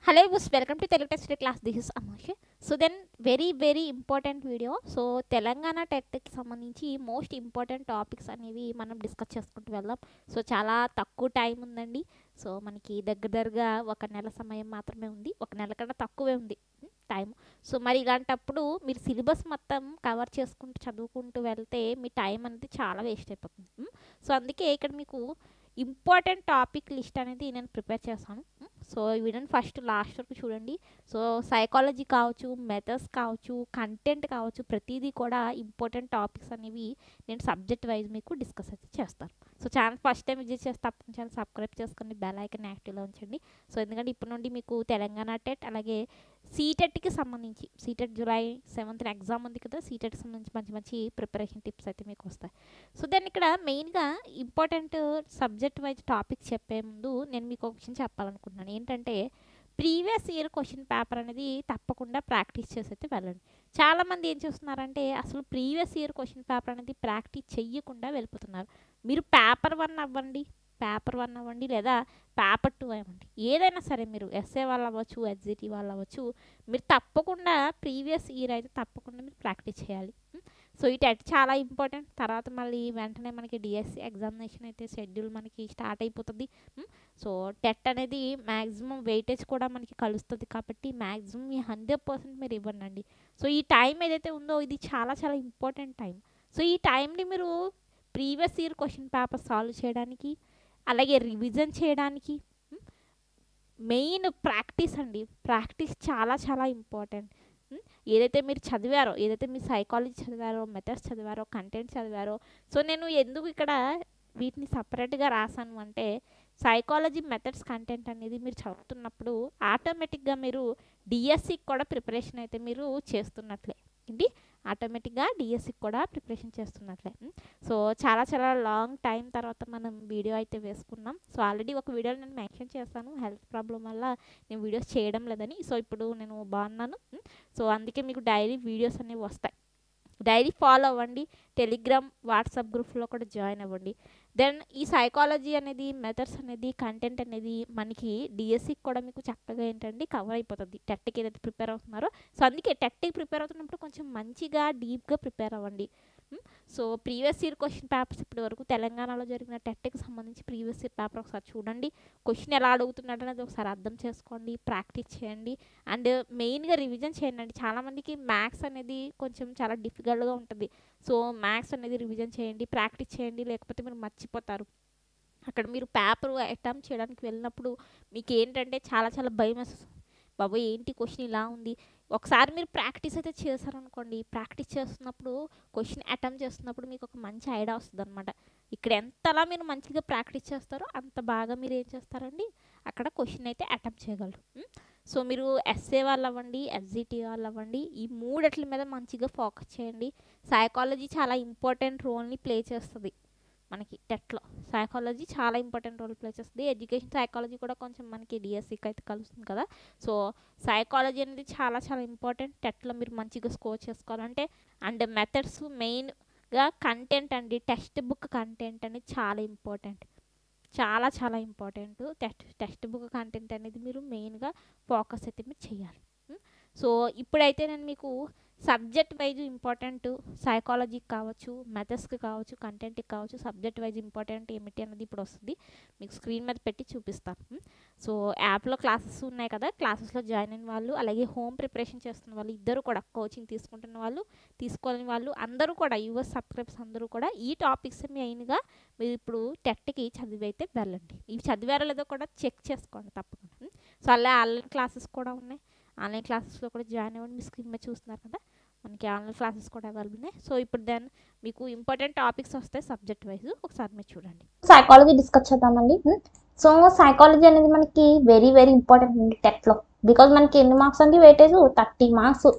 Hello, welcome to Telugu Test class. This is Amash. So then very important video. So Telangana TET కి సంబంధించి most important topics అనేవి మనం discuss చేసుకుంటూ వెళ్దాం. So చాలా తక్కువ టైం ఉందండి. సో మనకి దగ్గరగా ఒక నెల సమయం మాత్రమే ఉంది. ఒక నెల కన్నా తక్కువే ఉంది టైం. సో మరి ఇలాంటప్పుడు మీరు సిలబస్ మొత్తం కవర్ చేసుకుంటూ చదువుకుంటూ వెళ్తే మీ టైం అనేది చాలా వేస్ట్ అయిపోతుంది. సో అందుకే ఇక్కడ మీకు ఇంపార్టెంట్ టాపిక్ లిస్ట్ అనేది నేను ప్రిపేర్ చేశాను. సో ఈ వీడియోని ఫస్ట్ లాస్ట్ వరకు చూడండి. సో సైకాలజీ కావచ్చు, మెథడ్స్ కావచ్చు, కంటెంట్ కావచ్చు, ప్రతిదీ కూడా ఇంపార్టెంట్ టాపిక్స్ అనేవి నేను సబ్జెక్ట్ వైజ్ మీకు డిస్కస్ అయితే చేస్తాను. So channel first time visit చేస్తే తప్పకుండా ఛానల్ సబ్స్క్రైబ్ చేసుకొని బెల్ ఐకాన్ యాక్టివ్లో ఉంచండి. సో ఎందుకంటే ఇప్పటి నుండి మీకు తెలంగాణ టెట్ అలాగే సీటెట్కి సంబంధించి సీటెట్ జూలై 7th ఎగ్జామ్ ఉంది కదా, సీటెట్కి సంబంధించి మంచి ప్రిపరేషన్ టిప్స్ అయితే మీకు వస్తాయి. సో దాన్ని ఇక్కడ మెయిన్గా ఇంపార్టెంట్ సబ్జెక్ట్ వైజ్ టాపిక్ చెప్పే ముందు నేను మీకు ఒక విషయం చెప్పాలనుకుంటున్నాను. ఏంటంటే ప్రీవియస్ ఇయర్ క్వశ్చన్ పేపర్ అనేది తప్పకుండా ప్రాక్టీస్ చేసి అయితే వెళ్ళండి. చాలామంది ఏం చేస్తున్నారంటే అసలు ప్రీవియస్ ఇయర్ క్వశ్చన్ పేపర్ అనేది ప్రాక్టీస్ చెయ్యకుండా వెళ్ళిపోతున్నారు. మీరు పేపర్ 1 అవ్వండి లేదా పేపర్ 2 అవ్వండి, ఏదైనా సరే మీరు ఎస్ఏ వాళ్ళు అవ్వచ్చు, ఎస్జిటి వాళ్ళు అవ్వచ్చు, మీరు తప్పకుండా ప్రీవియస్ ఇయర్ అయితే తప్పకుండా మీరు ప్రాక్టీస్ చేయాలి. సో ఈ టెట్ చాలా ఇంపార్టెంట్. తర్వాత మళ్ళీ వెంటనే మనకి డిఎస్సి ఎగ్జామినేషన్ అయితే షెడ్యూల్ మనకి స్టార్ట్ అయిపోతుంది. సో టెట్ అనేది మ్యాక్సిమం వెయిటేజ్ కూడా మనకి కలుస్తుంది కాబట్టి మ్యాక్సిమం 100% మీరు ఇవ్వండి. సో ఈ టైం ఏదైతే ఉందో ఇది చాలా ఇంపార్టెంట్ టైం. సో ఈ టైంని మీరు previous year question paper solve చేయడానికి అలాగే రివిజన్ చేయడానికి మెయిన్ ప్రాక్టీస్ అండి. ప్రాక్టీస్ చాలా ఇంపార్టెంట్. ఏదైతే మీరు చదివారో, ఏదైతే మీరు సైకాలజీ చదివారో, మెథడ్స్ చదివారో, కంటెంట్ చదివారో, సో నేను ఎందుకు ఇక్కడ వీటిని సపరేట్గా రాసాను అంటే సైకాలజీ, మెథడ్స్, కంటెంట్ అనేది మీరు చదువుతున్నప్పుడు ఆటోమేటిక్గా మీరు డిఎస్సికి కూడా ప్రిపరేషన్ అయితే మీరు చేస్తున్నట్లే ఏంటి, ఆటోమేటిక్గా డిఎస్సికి కూడా ప్రిపరేషన్ చేస్తున్నట్లే. సో చాలా లాంగ్ టైం తర్వాత మనం వీడియో అయితే వేసుకున్నాం. సో ఆల్రెడీ ఒక వీడియోలో నేను మెన్షన్ చేస్తాను హెల్త్ ప్రాబ్లం వల్ల నేను వీడియోస్ చేయడం లేదని. సో ఇప్పుడు నేను బాగున్నాను. సో అందుకే మీకు డైలీ వీడియోస్ అనేవి వస్తాయి. డైలీ ఫాలో అవ్వండి. టెలిగ్రామ్, వాట్సాప్ గ్రూప్లో కూడా జాయిన్ అవ్వండి. దెన్ ఈ సైకాలజీ అనేది, మెథడ్స్ అనేది, కంటెంట్ అనేది మనకి డిఎస్సికి కూడా మీకు చక్కగా ఏంటంటే కవర్ అయిపోతుంది టెట్కి ఏదైతే ప్రిపేర్ అవుతున్నారో. సో అందుకే టెట్కి ప్రిపేర్ అవుతున్నప్పుడు కొంచెం మంచిగా డీప్గా ప్రిపేర్ అవ్వండి. So previous year question papers ఇప్పటి వరకు తెలంగాణలో జరిగిన టెట్కి సంబంధించి ప్రీవియస్ ఇయర్ పేపర్ ఒకసారి చూడండి. క్వశ్చన్ ఎలా అడుగుతున్నాడు అనేది ఒకసారి అర్థం చేసుకోండి, ప్రాక్టీస్ చేయండి అండ్ మెయిన్గా రివిజన్ చేయండి. చాలామందికి మ్యాథ్స్ అనేది కొంచెం చాలా డిఫికల్ట్గా ఉంటుంది. సో మ్యాథ్స్ అనేది రివిజన్ చేయండి, ప్రాక్టీస్ చేయండి, లేకపోతే మీరు మర్చిపోతారు. అక్కడ మీరు పేపర్ అటెంప్ట్ చేయడానికి వెళ్ళినప్పుడు మీకు ఏంటంటే చాలా భయం వేస్తుంది. బాబోయ్ ఏంటి క్వశ్చన్ ఇలా ఉంది. ఒకసారి మీరు ప్రాక్టీస్ అయితే చేశారనుకోండి, ప్రాక్టీస్ చేస్తున్నప్పుడు క్వశ్చన్ అటెంప్ట్ చేస్తున్నప్పుడు మీకు ఒక మంచి ఐడియా వస్తుంది అనమాట. ఇక్కడ ఎంతలా మీరు మంచిగా ప్రాక్టీస్ చేస్తారో అంత బాగా మీరు ఏం చేస్తారండి అక్కడ క్వశ్చన్ అయితే అటెంప్ట్ చేయగలరు. సో మీరు ఎస్ఏ వాళ్ళు అవ్వండి, ఎస్జిటి వాళ్ళు అవ్వండి, ఈ మూడిట్ల మీద మంచిగా ఫోకస్ చేయండి. సైకాలజీ చాలా ఇంపార్టెంట్ రోల్ని ప్లే చేస్తుంది మనకి టెట్లో. సైకాలజీ చాలా ఇంపార్టెంట్ రోల్ ప్లే చేస్తుంది. ఎడ్యుకేషన్ సైకాలజీ కూడా కొంచెం మనకి డిఎస్సికి అయితే కలుస్తుంది కదా. సో సైకాలజీ అనేది చాలా ఇంపార్టెంట్. టెట్లో మీరు మంచిగా స్కోర్ చేసుకోవాలంటే అండ్ మెథడ్స్ మెయిన్గా కంటెంట్ అండి, టెక్స్ట్ బుక్ కంటెంట్ అనేది చాలా ఇంపార్టెంట్. చాలా ఇంపార్టెంట్. టెక్స్ట్ బుక్ కంటెంట్ అనేది మీరు మెయిన్గా ఫోకస్ అయితే మీరు చేయాలి. సో ఇప్పుడైతే నేను మీకు సబ్జెక్ట్ వైజ్ ఇంపార్టెంట్ సైకాలజీకి కావచ్చు, మెథడ్స్కి కావచ్చు, కంటెంట్కి కావచ్చు, సబ్జెక్ట్ వైజ్ ఇంపార్టెంట్ ఏమిటి అన్నది ఇప్పుడు వస్తుంది. మీకు స్క్రీన్ మీద పెట్టి చూపిస్తాను. సో యాప్లో క్లాసెస్ ఉన్నాయి కదా, క్లాసెస్లో జాయిన్ అయిన వాళ్ళు అలాగే హోమ్ ప్రిపరేషన్ చేస్తున్న వాళ్ళు ఇద్దరు కూడా, కోచింగ్ తీసుకుంటున్న వాళ్ళు, తీసుకోలేని వాళ్ళు అందరూ కూడా, యూఎస్ సబ్స్క్రైబర్స్ అందరూ కూడా ఈ టాపిక్స్ మెయిన్గా మీరు ఇప్పుడు టెట్కి చదివి అయితే వెళ్ళండి. ఇవి చదివారో లేదో కూడా చెక్ చేసుకోండి తప్పకుండా. సో అలా ఆన్లైన్ క్లాసెస్ కూడా ఉన్నాయి. ఆన్లైన్ క్లాసెస్లో కూడా జాయిన్ అవ్వండి. మీ స్క్రీన్ మీద చూస్తున్నారు కదా, మనకి ఆన్లైన్ క్లాసెస్ కూడా అవైలబుల్ ఉన్నాయి. సో ఇప్పుడు దెన్ మీకు ఇంపార్టెంట్ టాపిక్స్ వస్తాయి సబ్జెక్ట్ వైజ్, ఒకసారి మీరు చూడండి. సైకాలజీ డిస్కస్ చేద్దామండి. సో సైకాలజీ అనేది మనకి వెరీ ఇంపార్టెంట్ అండి టెట్లో. బికాజ్ మనకి ఎన్ని మార్క్స్ అండి వెయిటేజ్ 30 మార్క్స్.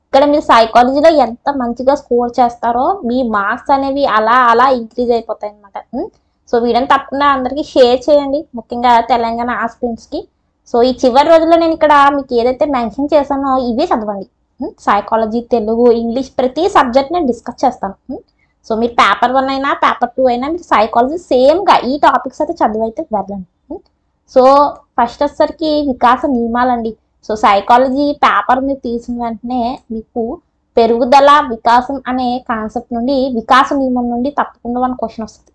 ఇక్కడ మీరు సైకాలజీలో ఎంత మంచిగా స్కోర్ చేస్తారో మీ మార్క్స్ అనేవి అలా ఇంక్రీజ్ అయిపోతాయి అనమాట. సో వీడియోని తప్పకుండా అందరికీ షేర్ చేయండి, ముఖ్యంగా తెలంగాణ ఆస్పిరెంట్స్కి. సో ఈ చివరి రోజుల్లో నేను ఇక్కడ మీకు ఏదైతే మెన్షన్ చేశానో ఇవే చదవండి. సైకాలజీ, తెలుగు, ఇంగ్లీష్ ప్రతి సబ్జెక్ట్ నేను డిస్కస్ చేస్తాను. సో మీరు పేపర్ 1 అయినా పేపర్ 2 అయినా మీరు సైకాలజీ సేమ్గా ఈ టాపిక్స్ అయితే చదివైతే వెళ్ళండి. సో ఫస్ట్ వచ్చేసరికి వికాస నియమాలండి. సో సైకాలజీ పేపర్ మీరు తీసిన వెంటనే మీకు పెరుగుదల వికాసం అనే కాన్సెప్ట్ నుండి వికాస నియమం నుండి తప్పకుండా మన క్వశ్చన్ వస్తుంది.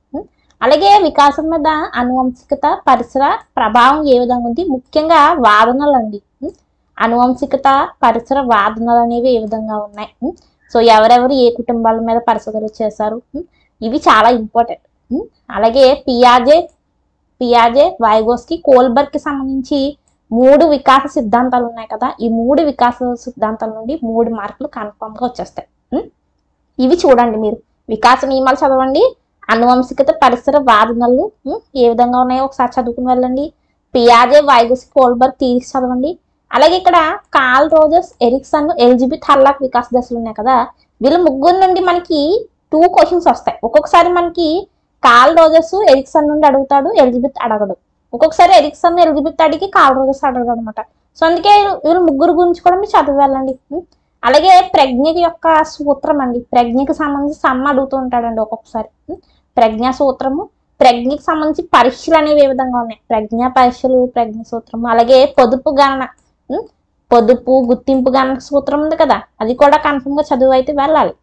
అలాగే వికాసం మీద అనువంశికత పరిసర ప్రభావం ఏ విధంగా ఉంది, ముఖ్యంగా వాదనలు అండి. అనువంశికత పరిసర వాదనలు అనేవి ఏ విధంగా ఉన్నాయి, సో ఎవరెవరు ఏ కుటుంబాల మీద పరిశోధనలు చేశారు, ఇవి చాలా ఇంపార్టెంట్. అలాగే పియాజే వైగోస్కి కోల్బర్గ్కి సంబంధించి 3 వికాస సిద్ధాంతాలు ఉన్నాయి కదా, ఈ 3 వికాస సిద్ధాంతాల నుండి 3 మార్కులు కన్ఫామ్గా వచ్చేస్తాయి. ఇవి చూడండి, మీరు వికాస నియమాలు చదవండి, అనువంశికత పరిసర వాదనలు ఏ విధంగా ఉన్నాయో ఒకసారి చదువుకుని వెళ్ళండి, పియాజే వైగోస్కి కోల్బర్గ్ థియరీస్ చదవండి. అలాగే ఇక్కడ Carl Rogers, Erikson, Elizabeth Hurlock వికాస దశలు ఉన్నాయి కదా, వీళ్ళ ముగ్గురు నుండి మనకి 2 క్వశ్చన్స్ వస్తాయి. ఒక్కొక్కసారి మనకి కార్ల్ రోజర్స్ ఎరిక్సన్ నుండి అడుగుతాడు, ఎలిజబెత్ అడగడు. ఒక్కొక్కసారి ఎరిక్సన్ ఎలిజబెత్ అడిగి కార్ల్ రోజర్స్ అడగడు అనమాట. సో అందుకే వీళ్ళు ముగ్గురు గురించి కూడా మీరు చదివి వెళ్ళండి. అలాగే ప్రజ్ఞ యొక్క సూత్రం అండి, ప్రజ్ఞకి సంబంధించి సమ్మ అడుగుతూ ఉంటాడండి ఒక్కొక్కసారి. ప్రజ్ఞా సూత్రము, ప్రజ్ఞకి సంబంధించి పరీక్షలు అనేవి ఏ విధంగా ఉన్నాయి, ప్రజ్ఞా పరీక్షలు, ప్రజ్ఞ సూత్రము. అలాగే పొదుపు గణన, పొదుపు గుర్తింపు గణన సూత్రం ఉంది కదా, అది కూడా కన్ఫర్మ్గా చదువు అయితే వెళ్ళాలి.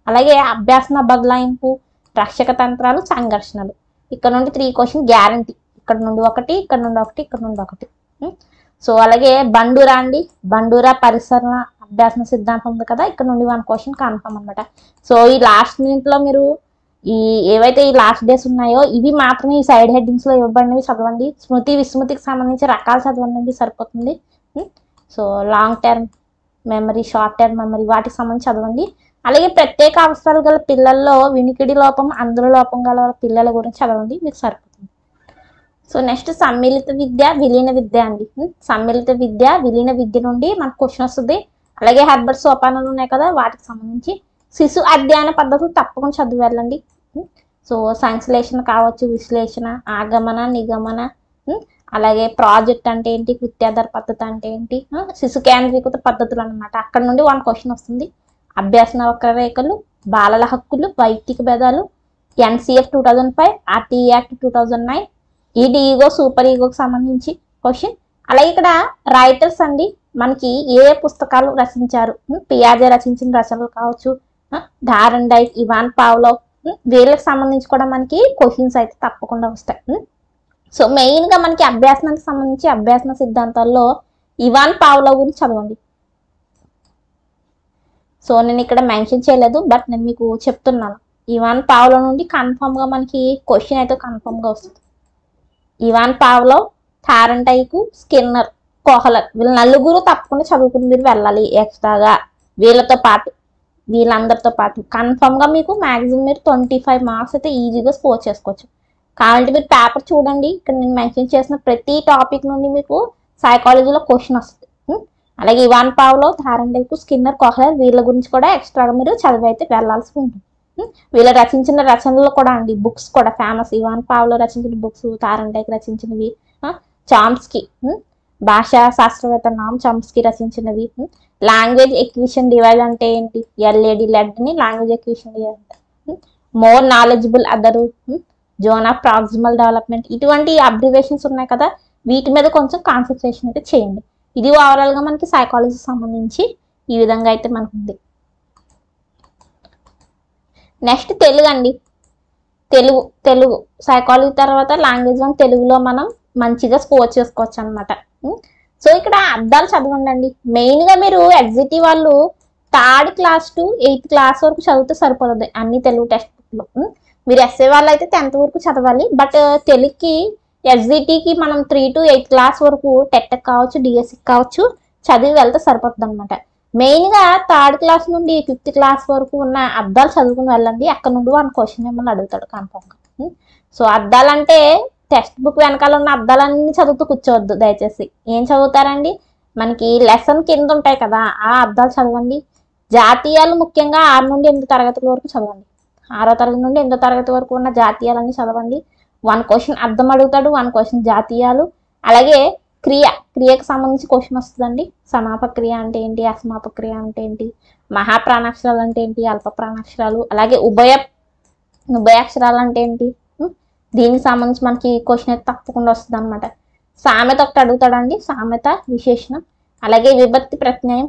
అలాగే అభ్యాసన బదలాయింపు, రక్షక తంత్రాలు, సంఘర్షణలు, ఇక్కడ నుండి 3 క్వశ్చన్ గ్యారంటీ, ఇక్కడ నుండి 1, ఇక్కడ నుండి 1, ఇక్కడ నుండి 1. సో అలాగే బండూరా అండి, బండూరా పరిసర అభ్యాసన సిద్ధాంతం ఉంది కదా, ఇక్కడ నుండి 1 క్వశ్చన్ కన్ఫర్మ్ అనమాట. సో ఈ లాస్ట్ మినిట్లో మీరు ఏవైతే ఈ లాస్ట్ డేస్ ఉన్నాయో ఇవి మాత్రమే ఈ సైడ్ హెడ్డింగ్స్లో ఇవ్వబడినవి చదవండి. స్మృతి విస్మృతికి సంబంధించి రకాలు చదవండి సరిపోతుంది. So long term memory, short term memory, వాటికి సంబంధించి చదవండి. అలాగే ప్రత్యేక అవసరాలు గల పిల్లల్లో వినికిడి లోపం, అందుల లోపం గల పిల్లల గురించి చదవండి, మీకు సరిపోతుంది. సో నెక్స్ట్ సమ్మిళిత విద్య, విలీన విద్య అండి. సమ్మిళిత విద్య, విలీన విద్య నుండి మనకు క్వశ్చన్ వస్తుంది. అలాగే హెర్బర్ట్ సోపానాలు ఉన్నాయి కదా, వాటికి సంబంధించి శిశు అధ్యయన పద్ధతులు తప్పకుండా చదివి వెళ్ళండి. సో సంశ్లేషణ కావచ్చు, విశ్లేషణ, ఆగమన, నిగమన, అలాగే ప్రాజెక్ట్ అంటే ఏంటి, కృత్యాధార పద్ధతి అంటే ఏంటి, శిశు కేంద్రీకృత పద్ధతులు అనమాట. అక్కడ నుండి 1 క్వశ్చన్ వస్తుంది. అభ్యాసన వక్రరేఖలు, బాలల హక్కులు, వైయక్తిక భేదాలు, NCF 2005, RTE యాక్ట్ 2009, ఈడి ఈగో, సూపర్ ఈగోకి సంబంధించి క్వశ్చన్. అలాగే ఇక్కడ రైటర్స్ అండి, మనకి ఏ పుస్తకాలు రచించారు, పియాజే రచించిన రచనలు కావచ్చు, డారెన్ డైక్, ఇవాన్ పావ్లోవ్, వీళ్ళకి సంబంధించి కూడా మనకి క్వశ్చన్స్ అయితే తప్పకుండా వస్తాయి. సో మెయిన్గా మనకి అభ్యాసనానికి సంబంధించి అభ్యాసన సిద్ధాంతాల్లో ఇవాన్ పావ్లోవ్ గురించి చదవండి. సో నేను ఇక్కడ మెన్షన్ చేయలేదు, బట్ నేను మీకు చెప్తున్నాను. ఇవాన్ పావ్లోవ్ నుండి కన్ఫామ్గా మనకి క్వశ్చన్ అయితే కన్ఫామ్గా వస్తుంది. ఇవాన్ పావ్లోవ్, థారెన్టైక్, స్కిన్నర్, కోహ్లర్, వీళ్ళ నలుగురు తప్పకుండా చదువుకుని మీరు వెళ్ళాలి ఎక్స్ట్రాగా. వీళ్ళందరితో పాటు కన్ఫామ్గా మీకు మ్యాక్సిమం మీరు 25 మార్క్స్ అయితే ఈజీగా స్కోర్ చేసుకోవచ్చు. కావాలంటే మీరు పేపర్ చూడండి, ఇక్కడ నేను మెన్షన్ చేసిన ప్రతి టాపిక్ నుండి మీకు సైకాలజీలో క్వశ్చన్ వస్తుంది. అలాగే ఇవాన్ పావ్లోవ్, థారెన్టైక్, స్కిన్నర్, కోహ్లర్, వీళ్ళ గురించి కూడా ఎక్స్ట్రాగా మీరు చదివి అయితే వెళ్ళాల్సి ఉంటుంది. వీళ్ళు రచించిన రచనలు కూడా అండి, బుక్స్ కూడా ఫేమస్. ఇవాన్ పావ్లోవ్ రచించిన బుక్స్, థారెన్టైక్ రచించినవి, చామ్స్కీ భాషా శాస్త్రవేత్త నామ్ చామ్స్కీ రచించినవి. లాంగ్వేజ్ ఎక్విషన్ డివైడ్ అంటే ఏంటి, LAD ని లాంగ్వేజ్ ఎక్విషన్ డివైడ్ అంటారు. More knowledgeable other, zone of proximal development, ఇటువంటి అబ్రివేషన్స్ ఉన్నాయి కదా, వీటి మీద కొంచెం కాన్సన్ట్రేషన్ అయితే చేయండి. ఇది ఓవరాల్గా మనకి సైకాలజీ సంబంధించి ఈ విధంగా అయితే మనకు ఉంది. నెక్స్ట్ తెలుగు అండి. తెలుగు సైకాలజీ తర్వాత లాంగ్వేజ్ వన్, తెలుగులో మనం మంచిగా స్కోర్ చేసుకోవచ్చు అనమాట. సో ఇక్కడ అర్థాలు చదవండి. మెయిన్గా మీరు ఎగ్జిటీ వాళ్ళు 3rd class to 8th class వరకు చదివితే సరిపోతుంది అన్ని తెలుగు టెక్స్ట్ బుక్లో. మీరు ఎస్ఏ వాళ్ళు అయితే 10th వరకు చదవాలి, బట్ తెలుగుకి ఎస్జిటికి మనం 3 to 8th క్లాస్ వరకు టెట్ కావచ్చు, డిఎస్సికి కావచ్చు చదివి వెళ్తే సరిపోతుంది అనమాట. మెయిన్గా 3rd క్లాస్ నుండి 5th క్లాస్ వరకు ఉన్న అర్థాలు చదువుకుని వెళ్ళండి. అక్కడ నుండి 1 క్వశ్చన్ మిమ్మల్ని అడుగుతాడు కన్ఫామ్గా. సో అర్థాలంటే టెక్స్ట్ బుక్ వెనకాల ఉన్న అర్థాలన్నీ చదువుతూ కూర్చోవద్దు దయచేసి. ఏం చదువుతారండి, మనకి లెసన్ కింద ఉంటాయి కదా, ఆ అర్థాలు చదవండి. జాతీయాలు ముఖ్యంగా 6 నుండి 8 తరగతుల వరకు చదవండి. 6వ తరగతి నుండి 8వ తరగతి వరకు ఉన్న జాతీయాలన్నీ చదవండి. 1 క్వశ్చన్ అర్థం అడుగుతాడు, 1 క్వశ్చన్ జాతీయాలు. అలాగే క్రియకు సంబంధించి క్వశ్చన్ వస్తుందండి. సమాపక క్రియ అంటే ఏంటి, అసమాపక క్రియ అంటే ఏంటి, మహాప్రాణాక్షరాలు అంటే ఏంటి, అల్ప ప్రాణాక్షరాలు, అలాగే ఉభయాక్షరాలు అంటే ఏంటి, దీనికి సంబంధించి మనకి క్వశ్చన్ అయితే తప్పకుండా వస్తుంది అనమాట. సామెత ఒకటి అడుగుతాడండి, సామెత విశేషణం. అలాగే విభక్తి ప్రత్యయం.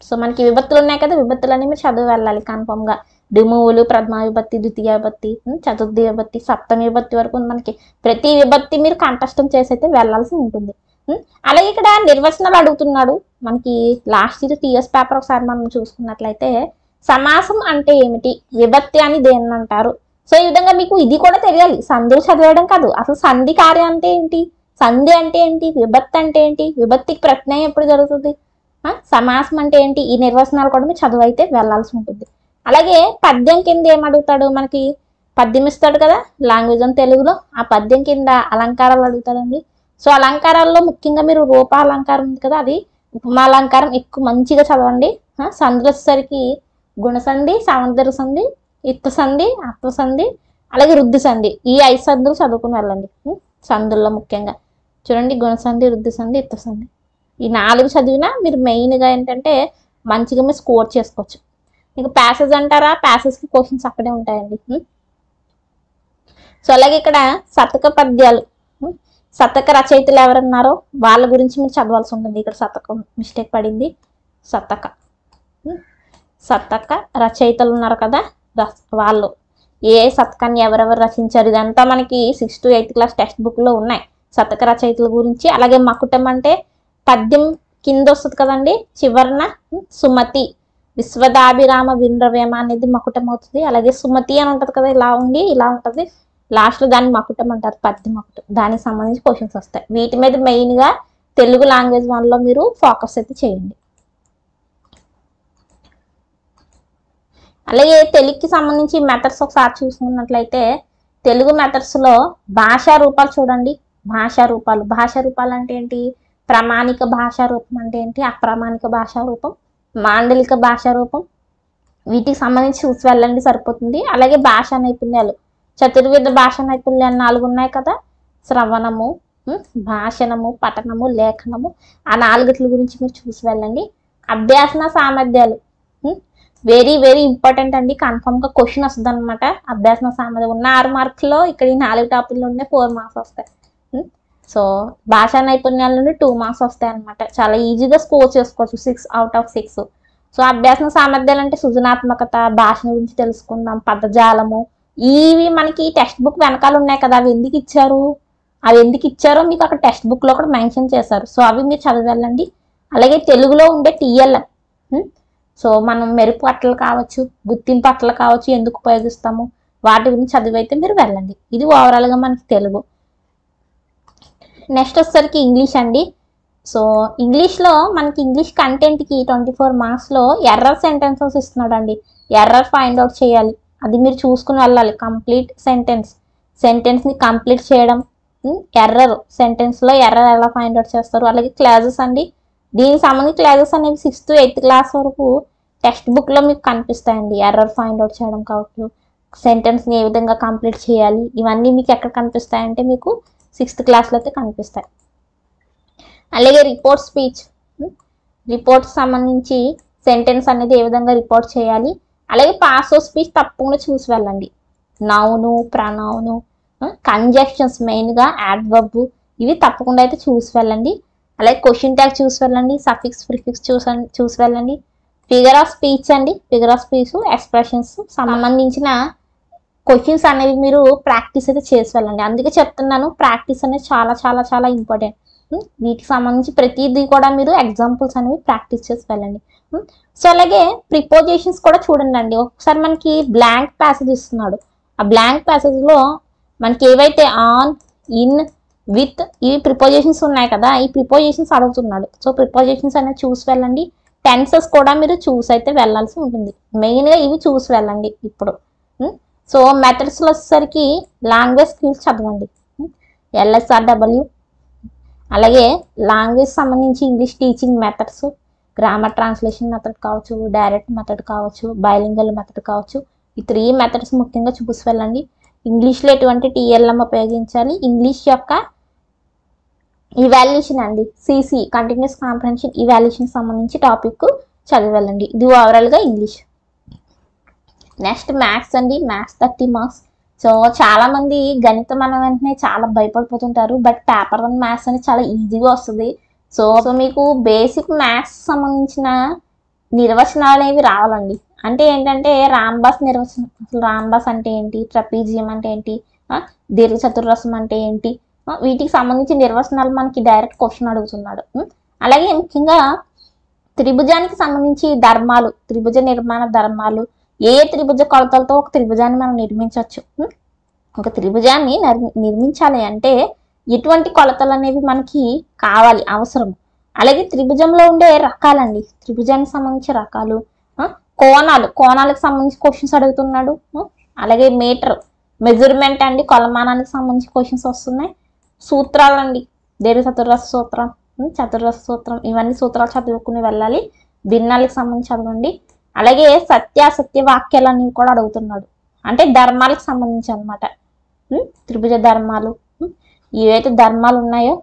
సో మనకి విభక్తులు ఉన్నాయి కదా, విభక్తులన్నీ మీరు చదువు వెళ్ళాలి కన్ఫర్మ్గా. రిమూవల్, ప్రథమ విభక్తి, ద్వితీయ విభక్తి, చతుర్థి విభక్తి, సప్తమి విభక్తి వరకు మనకి ప్రతి విభక్తి మీరు కంఠస్థం చేసి అయితే వెళ్ళాల్సి ఉంటుంది. అలాగే ఇక్కడ నిర్వచనాలు అడుగుతున్నాడు మనకి. లాస్ట్ ఇయర్ టీఎస్ పేపర్ ఒకసారి మనం చూసుకున్నట్లయితే సమాసం అంటే ఏమిటి, విభక్తి అని దేన్ని అంటారు. సో ఈ విధంగా మీకు ఇది కూడా తెలియాలి, సంధులు చదివేయడం కాదు, అసలు సంధి కార్యం అంటే ఏంటి, సంధి అంటే ఏంటి, విభక్తి అంటే ఏంటి, విభక్తికి ప్రత్యయం ఎప్పుడు జరుగుతుంది, సమాసం అంటే ఏంటి, ఈ నిర్వచనాలు కూడా మీరు చదువు అయితే వెళ్ళాల్సి ఉంటుంది. అలాగే పద్యం కింద ఏమడుగుతాడు మనకి, పద్యం ఇస్తాడు కదా లాంగ్వేజ్ అని తెలుగులో, ఆ పద్యం కింద అలంకారాలు అడుగుతాడండి. సో అలంకారాల్లో ముఖ్యంగా మీరు రూపాలంకారం ఉంది కదా, అది ఉపమాలంకారం ఎక్కువ మంచిగా చదవండి. సంధులు వచ్చేసరికి గుణసంధి, సముద్ర సంధి, ఇత్త సంధి, అత్వ సంధి, అలాగే వృద్ధి సంధి, ఈ 5 సంధులు చదువుకుని వెళ్ళండి. సంధుల్లో ముఖ్యంగా చూడండి గుణసంధి, వృద్ధి సంధి, ఇత్త సంధి, ఈ 4 చదివినా మీరు మెయిన్గా ఏంటంటే మంచిగా మీరు స్కోర్ చేసుకోవచ్చు. మీకు ప్యాసేజ్ అంటారా, ప్యాసేజ్కి క్వశ్చన్స్ అక్కడే ఉంటాయండి. సో అలాగే ఇక్కడ శతక పద్యాలు, శతక రచయితలు ఎవరన్నారో వాళ్ళ గురించి మీరు చదవాల్సి ఉంటుంది. ఇక్కడ శతకం మిస్టేక్ పడింది, శతక రచయితలు ఉన్నారు కదా, వాళ్ళు ఏ శతకాన్ని ఎవరెవరు రచించారు ఇదంతా మనకి 6th to 8th class text బుక్లో ఉన్నాయి శతక రచయితల గురించి. అలాగే మకుటం అంటే పద్యం కింద వస్తుంది కదండి, చివరన సుమతి, విశ్వదాభిరామ వినరవేమ అనేది మకుటం అవుతుంది. అలాగే సుమతి అని ఉంటుంది కదా, ఇలా ఉండి ఇలా ఉంటుంది, లాస్ట్లో దాన్ని మకుటం అంటారు, పద్య మకుటం. దానికి సంబంధించి క్వశ్చన్స్ వస్తాయి. వీటి మీద మెయిన్గా తెలుగు లాంగ్వేజ్ 1లో మీరు ఫోకస్ అయితే చేయండి. అలాగే తెలుగుకి సంబంధించి మెథడ్స్ ఒకసారి చూసుకున్నట్లయితే తెలుగు మెథడ్స్లో భాషా రూపాలు చూడండి. భాషా రూపాలు అంటే ఏంటి, ప్రామాణిక భాషా రూపం అంటే ఏంటి, అప్రామాణిక భాషా రూపం, మాండలిక భాషా రూపం, వీటికి సంబంధించి చూసి వెళ్ళండి సరిపోతుంది. అలాగే భాషా నైపుణ్యాలు, చతుర్విధ భాషా నైపుణ్యాలు 4 ఉన్నాయి కదా, శ్రవణము, భాషణము, పఠనము, లేఖనము, ఆ 4 గురించి మీరు చూసి వెళ్ళండి. అభ్యాసన సామర్థ్యాలు వెరీ వెరీ ఇంపార్టెంట్ అండి, కన్ఫర్మ్గా క్వశ్చన్ వస్తుంది అనమాట. అభ్యాసన సామర్థ్యం ఉన్న 6 మార్కుల్లో ఇక్కడ ఈ 4 టాపిక్లు ఉండే 4 మార్క్స్ వస్తాయి. సో భాషా నైపుణ్యాల నుండి 2 మార్క్స్ వస్తాయి అనమాట. చాలా ఈజీగా స్కోర్ చేసుకోవచ్చు, 6 out of 6. సో అభ్యాసన సామర్థ్యాలు అంటే సృజనాత్మకత, భాష గురించి తెలుసుకుందాం, పదజాలము, ఇవి మనకి టెక్స్ట్ బుక్ వెనకాల ఉన్నాయి కదా, అవి ఎందుకు ఇచ్చారో మీకు అక్కడ టెక్స్ట్ బుక్లో కూడా మెన్షన్ చేశారు. సో అవి మీరు చదివి వెళ్ళండి. అలాగే తెలుగులో ఉండే TLM, సో మనం మెరుపు అట్టలు కావచ్చు, గుర్తింపు అట్టలు కావచ్చు, ఎందుకు ఉపయోగిస్తాము, వాటి గురించి చదివైతే మీరు వెళ్ళండి. ఇది ఓవరాల్గా మనకి తెలుగు. నెక్స్ట్ వచ్చేసరికి ఇంగ్లీష్ అండి. సో ఇంగ్లీష్లో మనకి ఇంగ్లీష్ కంటెంట్కి 24 మార్క్స్లో ఎర్రర్ సెంటెన్సెస్ ఇస్తున్నాడు అండి. ఎర్రర్ ఫైండ్ అవుట్ చేయాలి, అది మీరు చూసుకుని వెళ్ళాలి. కంప్లీట్ సెంటెన్స్ని కంప్లీట్ చేయడం, ఎర్రర్ సెంటెన్స్లో ఎర్రర్ ఎలా ఫైండ్ అవుట్ చేస్తారు. అలాగే క్లాజెస్ అండి, దీనికి సంబంధించి క్లాజెస్ అనేవి 6th to 8th క్లాస్ వరకు టెక్స్ట్ బుక్లో మీకు కనిపిస్తాయండి. ఎర్రర్ ఫైండ్ అవుట్ చేయడం కావచ్చు, సెంటెన్స్ని ఏ విధంగా కంప్లీట్ చేయాలి, ఇవన్నీ మీకు ఎక్కడ కనిపిస్తాయంటే మీకు 6th క్లాస్లో అయితే కనిపిస్తాయి. అలాగే రిపోర్ట్ స్పీచ్, రిపోర్ట్ సంబంధించి సెంటెన్స్ అనేది ఏ విధంగా రిపోర్ట్ చేయాలి. అలాగే పాస్ ఆఫ్ స్పీచ్ తప్పకుండా చూసి వెళ్ళండి. నౌను, ప్రనౌను, కంజంక్షన్స్, మెయిన్గా యాడ్వర్బ్, ఇవి తప్పకుండా అయితే చూసి వెళ్ళండి. అలాగే క్వశ్చన్ ట్యాగ్ చూసి వెళ్ళండి, సఫిక్స్ ప్రిఫిక్స్ చూసి వెళ్ళండి. ఫిగర్ ఆఫ్ స్పీచ్ అండి, ఫిగర్ ఆఫ్ స్పీచ్, ఎక్స్ప్రెషన్స్ సంబంధించిన క్వశ్చన్స్ అనేవి మీరు ప్రాక్టీస్ అయితే చేసి వెళ్ళండి. అందుకే చెప్తున్నాను, ప్రాక్టీస్ అనేది చాలా చాలా చాలా ఇంపార్టెంట్. వీటికి సంబంధించి ప్రతిదీ కూడా మీరు ఎగ్జాంపుల్స్ అనేవి ప్రాక్టీస్ చేసి వెళ్ళండి. సో అలాగే ప్రిపోజిషన్స్ కూడా చూడండి అండి. ఒకసారి మనకి బ్లాంక్ ప్యాసేజ్ ఇస్తున్నాడు, ఆ బ్లాంక్ ప్యాసేజ్లో మనకి ఏవైతే ఆన్, ఇన్, విత్, ఇవి ప్రిపోజిషన్స్ ఉన్నాయి కదా, ఈ ప్రిపోజిషన్స్ అడుగుతున్నాడు. సో ప్రిపోజిషన్స్ అనేది చూసి వెళ్ళండి. టెన్సెస్ కూడా మీరు చూసి అయితే వెళ్ళాల్సి ఉంటుంది. మెయిన్గా ఇవి చూసి వెళ్ళండి ఇప్పుడు. సో మెథడ్స్లో వచ్చేసరికి లాంగ్వేజ్ స్కిల్స్ చదవండి, LSRW. అలాగే లాంగ్వేజ్ సంబంధించి English teaching methods, grammar translation method కావచ్చు, డైరెక్ట్ మెథడ్ కావచ్చు, బైలింగల్ మెథడ్ కావచ్చు, ఈ 3 మెథడ్స్ ముఖ్యంగా చూసి వెళ్ళండి. ఇంగ్లీష్లో ఎటువంటి TLM ఉపయోగించాలి, ఇంగ్లీష్ యొక్క ఇవాల్యుయేషన్ అండి, CC కంటిన్యూస్ కాంప్రహెన్షన్ ఇవాల్యుయేషన్ సంబంధించి టాపిక్ చదివి వెళ్ళండి. ఇది ఓవరాల్గా ఇంగ్లీష్. నెక్స్ట్ మ్యాథ్స్ అండి, మ్యాథ్స్ 30 మార్క్స్. సో చాలామంది గణితం అన్న వెంటనే చాలా భయపడిపోతుంటారు, బట్ పేపర్ 1 మ్యాథ్స్ అనేది చాలా ఈజీగా వస్తుంది. సో మీకు బేసిక్ మ్యాథ్స్ సంబంధించిన నిర్వచనాలు అనేవి రావాలండి. అంటే ఏంటంటే రాంబాస్ నిర్వచనం, అసలు రాంబాస్ అంటే ఏంటి, ట్రపీజియం అంటే ఏంటి, దీర్ఘచతురస్రం అంటే ఏంటి, వీటికి సంబంధించిన నిర్వచనాలు మనకి డైరెక్ట్ క్వశ్చన్ అడుగుతున్నాడు. అలాగే ముఖ్యంగా త్రిభుజానికి సంబంధించి ధర్మాలు, త్రిభుజ నిర్మాణ ధర్మాలు, ఏ త్రిభుజ కొలతలతో ఒక త్రిభుజాన్ని మనం నిర్మించవచ్చు. ఒక త్రిభుజాన్ని నిర్మించాలి అంటే ఎటువంటి కొలతలు అనేవి మనకి కావాలి, అవసరం. అలాగే త్రిభుజంలో ఉండే రకాలండి, త్రిభుజానికి సంబంధించి రకాలు, కోణాలకు సంబంధించి క్వశ్చన్స్ అడుగుతున్నాడు. అలాగే మీటర్ మెజర్మెంట్ అండి, కొలమానానికి సంబంధించి క్వశ్చన్స్ వస్తున్నాయి. సూత్రాలు అండి, దీర్ఘచతురస్ర సూత్రం, చతురస్ర సూత్రం, ఇవన్నీ సూత్రాలు చదువుకుని వెళ్ళాలి. భిన్నాలకు సంబంధించి చదవండి. అలాగే సత్యాసత్య వాక్యాలు అనేవి కూడా అడుగుతున్నాడు, అంటే ధర్మాలకు సంబంధించి అనమాట. త్రిభుజ ధర్మాలు, ఏవైతే ధర్మాలు ఉన్నాయో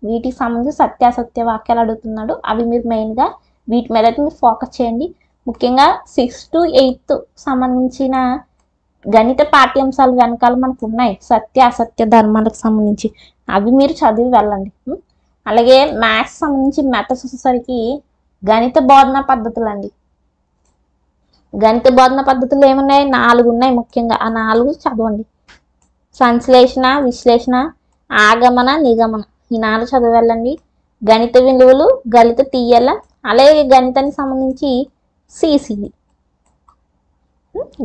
వీటికి సంబంధించి సత్యాసత్య వాక్యాలు అడుగుతున్నాడు. అవి మీరు మెయిన్గా వీటి మీద అయితే మీరు ఫోకస్ చేయండి. ముఖ్యంగా 6th to 8th సంబంధించిన గణిత పాఠ్యాంశాలు వెనకాల మనకు ఉన్నాయి సత్య అసత్య ధర్మాలకు సంబంధించి, అవి మీరు చదివి వెళ్ళండి. అలాగే మ్యాథ్స్ సంబంధించి మెథడ్స్ వచ్చేసరికి గణిత బోధన పద్ధతులు అండి. గణిత బోధన పద్ధతులు ఏమున్నాయి, 4 ఉన్నాయి. ముఖ్యంగా ఆ 4 చదవండి. సంశ్లేషణ, విశ్లేషణ, ఆగమన, నిగమన, ఈ 4 చదివి వెళ్ళండి. గణిత విలువలు, గణిత తీయల, అలాగే గణితానికి సంబంధించి సిసిఈ,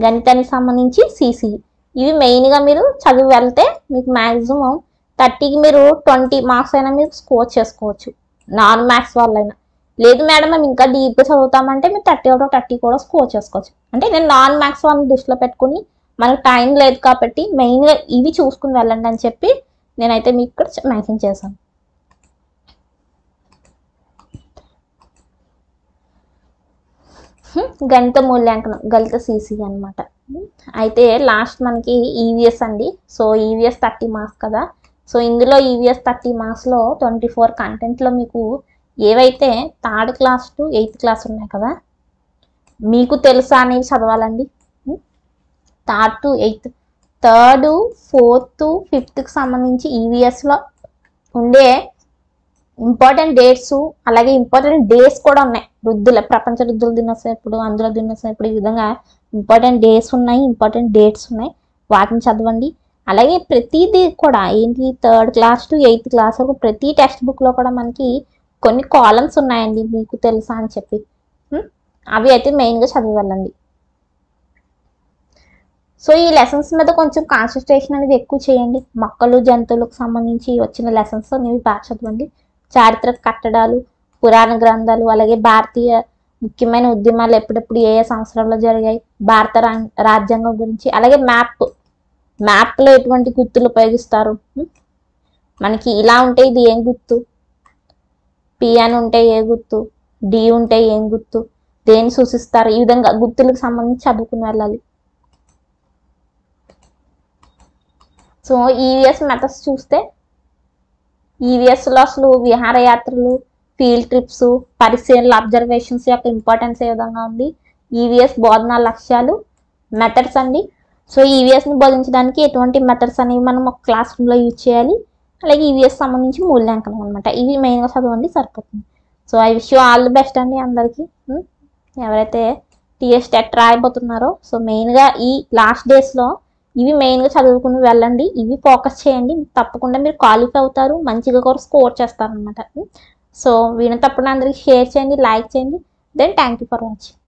గణితానికి సంబంధించి సిసిఈ, ఇవి మెయిన్గా మీరు చదివి వెళ్తే మీకు మ్యాక్సిమం 30కి మీరు 20 మార్క్స్ అయినా మీరు స్కోర్ చేసుకోవచ్చు, నాన్ మ్యాథ్స్ వాళ్ళైనా. లేదు మేడం మేము ఇంకా డీప్గా చదువుతామంటే మీరు 30 అవుట్ ఆఫ్ 30 కూడా స్కోర్ చేసుకోవచ్చు. అంటే నేను నాన్ మ్యాథ్స్ వాళ్ళని దృష్టిలో పెట్టుకుని మనకు టైం లేదు కాబట్టి మెయిన్గా ఇవి చూసుకుని వెళ్ళండి అని చెప్పి నేనైతే మీకు ఇక్కడ మెన్షన్ చేశాను. గణిత మూల్యాంకనం, గణిత సిసి అనమాట. అయితే లాస్ట్ మనకి ఈవీఎస్ అండి. సో ఈవీఎస్ 30 మార్క్స్ కదా. సో ఇందులో ఈవీఎస్ 30 మార్క్స్లో 24 కంటెంట్లో మీకు ఏవైతే 3rd class to 8th class ఉన్నాయి కదా, మీకు తెలుసా అనేవి చదవాలండి. 3rd to 8th, 3rd, 4th, 5thకి సంబంధించి ఈవీఎస్లో ఉండే ఇంపార్టెంట్ డేట్స్, అలాగే ఇంపార్టెంట్ డేస్ కూడా ఉన్నాయి. ప్రపంచ రుద్దుల దినోత్సవం ఎప్పుడు, ఆంధ్ర దినోత్సవం ఎప్పుడు, ఈ విధంగా ఇంపార్టెంట్ డేస్ ఉన్నాయి, ఇంపార్టెంట్ డేట్స్ ఉన్నాయి. వాటిని చదవండి. అలాగే ప్రతిదీ కూడా ఏంటి, 3rd class to 8th class వరకు ప్రతి టెక్స్ట్ బుక్లో కూడా మనకి కొన్ని కాలమ్స్ ఉన్నాయండి, మీకు తెలుసా అని చెప్పి. అవి అయితే మెయిన్గా చదివి వెళ్ళండి. సో ఈ లెసన్స్ మీద కొంచెం కాన్సన్ట్రేషన్ అనేది ఎక్కువ చేయండి. మొక్కలు, జంతువులకు సంబంధించి వచ్చిన లెసన్స్ అనేవి బాగా చదవండి. చారిత్రక కట్టడాలు, పురాణ గ్రంథాలు, అలాగే భారతీయ ముఖ్యమైన ఉద్యమాలు ఎప్పుడెప్పుడు ఏ సంవత్సరంలో జరిగాయి, భారత రాజ్యాంగం గురించి, అలాగే మ్యాప్లో ఎటువంటి గుర్తులు ఉపయోగిస్తారు, మనకి ఇలా ఉంటే ఇది ఏం గుర్తు, పి అని ఉంటే ఏ గుర్తు, డి ఉంటే ఏం గుర్తు, దేన్ని సూచిస్తారు, ఈ విధంగా గుర్తులకు సంబంధించి చదువుకుని వెళ్ళాలి. సో ఈవీఎస్ మెథడ్స్ చూస్తే ఈవీఎస్లో అసలు విహారయాత్రలు, ఫీల్డ్ ట్రిప్స్, పరిశీలనలు, అబ్జర్వేషన్స్ యొక్క ఇంపార్టెన్స్ ఏ విధంగా ఉంది, ఈవీఎస్ బోధనా లక్ష్యాలు, మెథడ్స్ అండి. సో ఈవీఎస్ని బోధించడానికి ఎటువంటి మెథడ్స్ అనేవి మనం ఒక క్లాస్ రూమ్లో యూజ్ చేయాలి, అలాగే ఈవీఎస్ సంబంధించి మూల్యాంకనం అనమాట. ఇవి మెయిన్గా చదవండి, సరిపోతుంది. So I wish you all the best అండి అందరికీ. ఎవరైతే టీఎస్ టెట్ రాయబోతున్నారో, సో మెయిన్గా ఈ లాస్ట్ డేస్లో ఇవి మెయిన్గా చదువుకుని వెళ్ళండి, ఇవి ఫోకస్ చేయండి. తప్పకుండా మీరు క్వాలిఫై అవుతారు, మంచిగా కూడా స్కోర్ చేస్తారు అనమాట. సో వీడిని తప్పకుండా అందరికీ షేర్ చేయండి, లైక్ చేయండి. Then thank you for watching.